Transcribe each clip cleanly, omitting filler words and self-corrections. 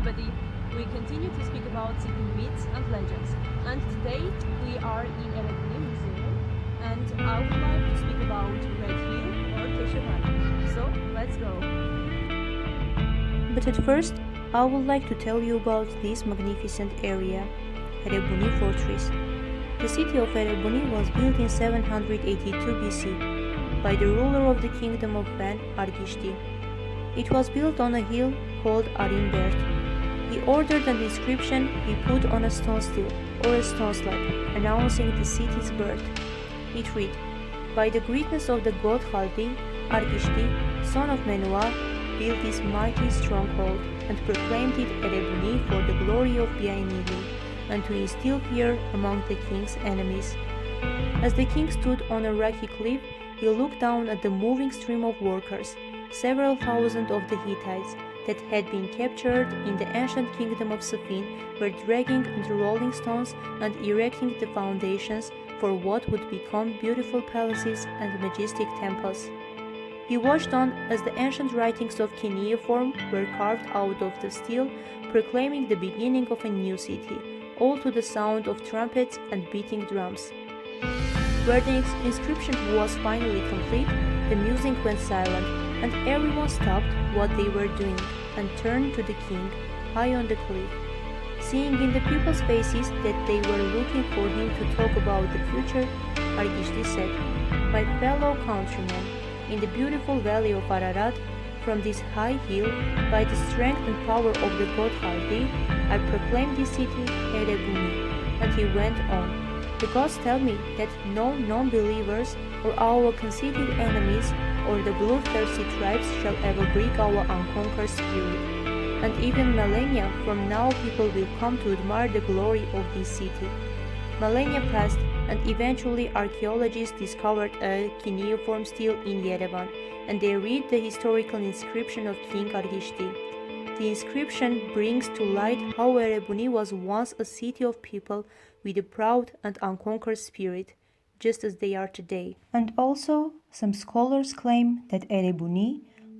everybody! We continue to speak about city myths and legends. And today we are in Erebuni Museum and I would like to speak about Red Hill or Keşefhane. So let's go! But at first, I would like to tell you about this magnificent area, Erebuni Fortress. The city of Erebuni was built in 782 BC by the ruler of the kingdom of Van, Argishti. It was built on a hill called Arimbert. He ordered an inscription be put on a stone still or a stone slab, announcing the city's birth. It read, "By the greatness of the god Haldi, Argishti, son of Menua, built this mighty stronghold and proclaimed it Erebuni for the glory of Biainili, and to instill fear among the king's enemies." As the king stood on a rocky cliff, he looked down at the moving stream of workers. Several thousand of the Hittites that had been captured in the ancient kingdom of Safin were dragging and rolling stones and erecting the foundations for what would become beautiful palaces and majestic temples. He watched on as the ancient writings of cuneiform were carved out of the steel, proclaiming the beginning of a new city, all to the sound of trumpets and beating drums. Where the inscription was finally complete, the music went silent, and everyone stopped what they were doing and turned to the king, high on the cliff. Seeing in the people's faces that they were looking for him to talk about the future, Argishti said, "My fellow countrymen, in the beautiful valley of Ararat, from this high hill, by the strength and power of the god Haldi, I proclaim this city Erebuni." And he went on, "The gods tell me that no non-believers or our conceited enemies or the bloodthirsty tribes shall ever break our unconquered spirit. And even millennia from now people will come to admire the glory of this city." Millennia passed, and eventually archaeologists discovered a cuneiform stele in Yerevan, and they read the historical inscription of King Argishti. The inscription brings to light how Erebuni was once a city of people with a proud and unconquered spirit, just as they are today. And also, some scholars claim that Erebuni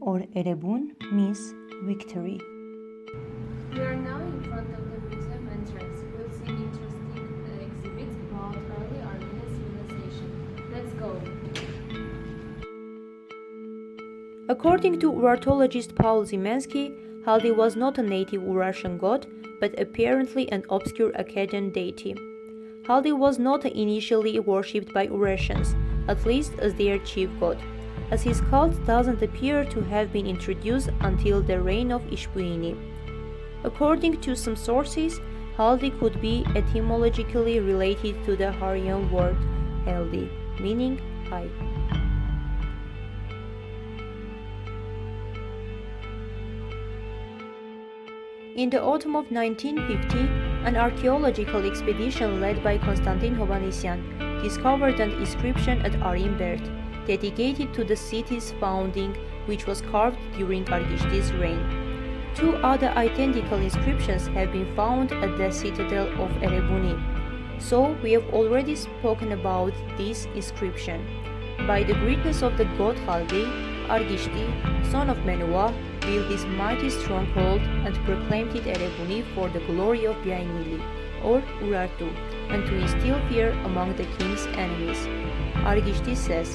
or Erebun means victory. We are now in front of the museum entrance. We'll see interesting exhibits about early Armenian civilization. Let's go! According to Urartologist Paul Zimensky, Haldi was not a native Urartian god, but apparently an obscure Akkadian deity. Haldi was not initially worshipped by Urartians, at least as their chief god, as his cult doesn't appear to have been introduced until the reign of Ishbuini. According to some sources, Haldi could be etymologically related to the Hurrian word Haldi, meaning high. In the autumn of 1950, an archaeological expedition led by Constantin Hovhannisyan discovered an inscription at Arimbert, dedicated to the city's founding, which was carved during Argishti's reign. Two other identical inscriptions have been found at the citadel of Erebuni. So we have already spoken about this inscription. "By the greatness of the god Haldi, Argishti, son of Menua, built this mighty stronghold and proclaimed it Erebuni for the glory of Biainili, or Urartu, and to instill fear among the king's enemies." Argishti says,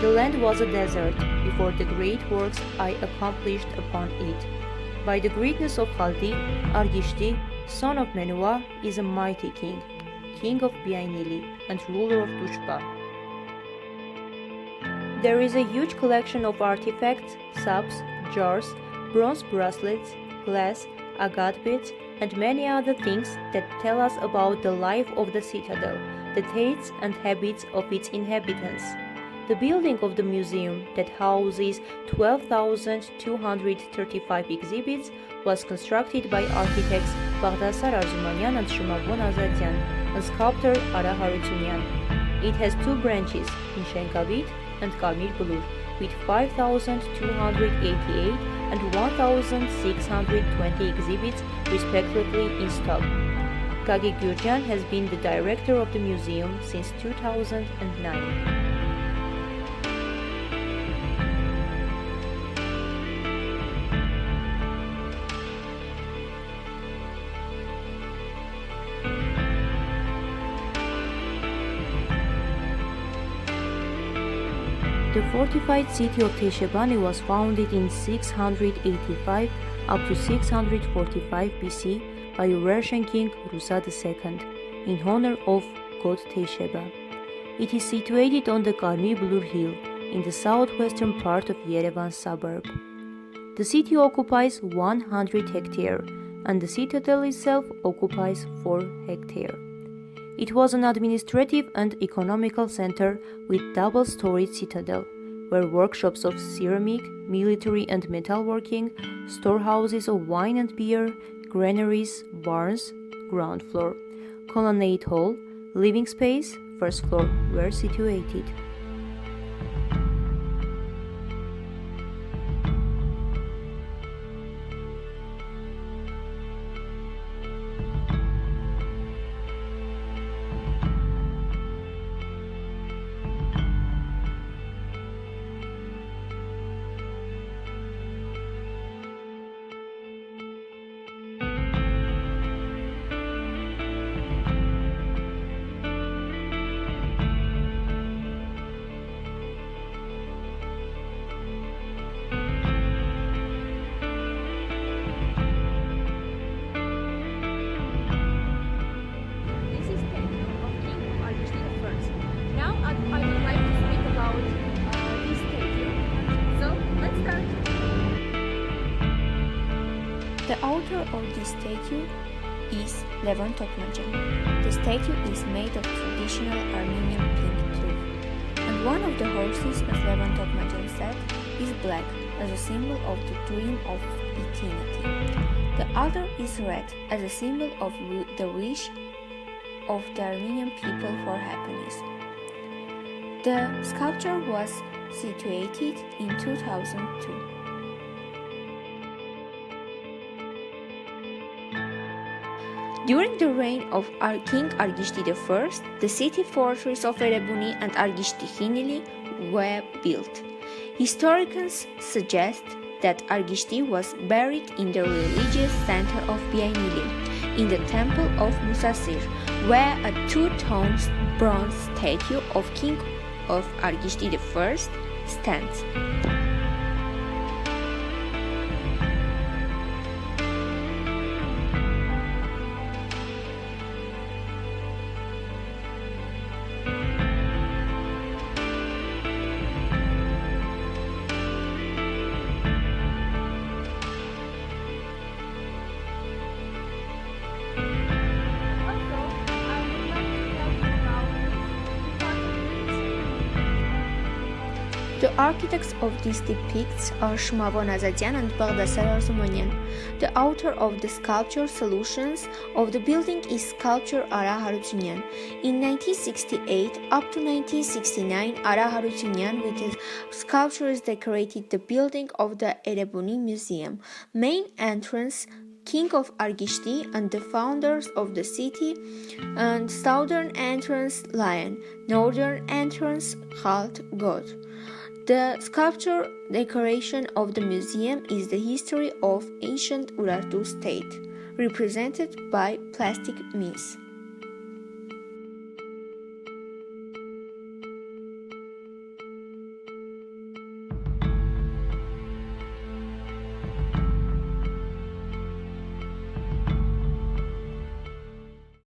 "The land was a desert before the great works I accomplished upon it. By the greatness of Haldi, Argishti, son of Menua, is a mighty king, king of Biainili, and ruler of Tushpa." There is a huge collection of artifacts, subs, jars, bronze bracelets, glass, agate beads, and many other things that tell us about the life of the citadel, the tastes and habits of its inhabitants. The building of the museum, that houses 12,235 exhibits, was constructed by architects Baghdasar Arzumanyan and Shumavon Azadyan and sculptor Ara Harutyunyan. It has two branches, in Shenkavit and Kamil Bulur, with 5,288 and 1,620 exhibits respectively installed. Gagi Gürcan has been the director of the museum since 2009. The fortified city of Teşebani was founded in 685 up to 645 BC by Eurasian king Rusa II in honor of god Teşeba. It is situated on the Karmi-Bulur hill in the southwestern part of Yerevan suburb. The city occupies 100 hectares and the citadel itself occupies 4 hectares. It was an administrative and economical center with double-storied citadel, where workshops of ceramic, military and metalworking, storehouses of wine and beer, granaries, barns, ground floor, colonnade hall, living space, first floor were situated. This is statue of King Argishti I. Now I would like to speak about this statue. So let's start. The author of this statue is Levon Tokmajan. The statue is made of traditional Armenian pink cloth, and one of the horses, as Levon Tokmajan said, is black as a symbol of the dream of eternity. The other is red as a symbol of the wish of the Armenian people for happiness. The sculpture was situated in 2002. During the reign of King Argishti I, the city fortress of Erebuni and Argishti Hinili were built. Historians suggest that Argishti was buried in the religious center of Biaynili, in the temple of Musasir, where a two-toned bronze statue of King of Argishti I stands. The architects of these depicts are Shmavon Azadyan and Baghdasar Arzumanyan. The author of the sculpture solutions of the building is sculptor Ara Harutyunyan. In 1968 up to 1969, Ara Harutyunyan with his sculptures decorated the building of the Erebuni Museum. Main entrance King of Argishti and the founders of the city, and southern entrance Lion, northern entrance Halt God. The sculpture decoration of the museum is the history of ancient Urartu state, represented by plastic means.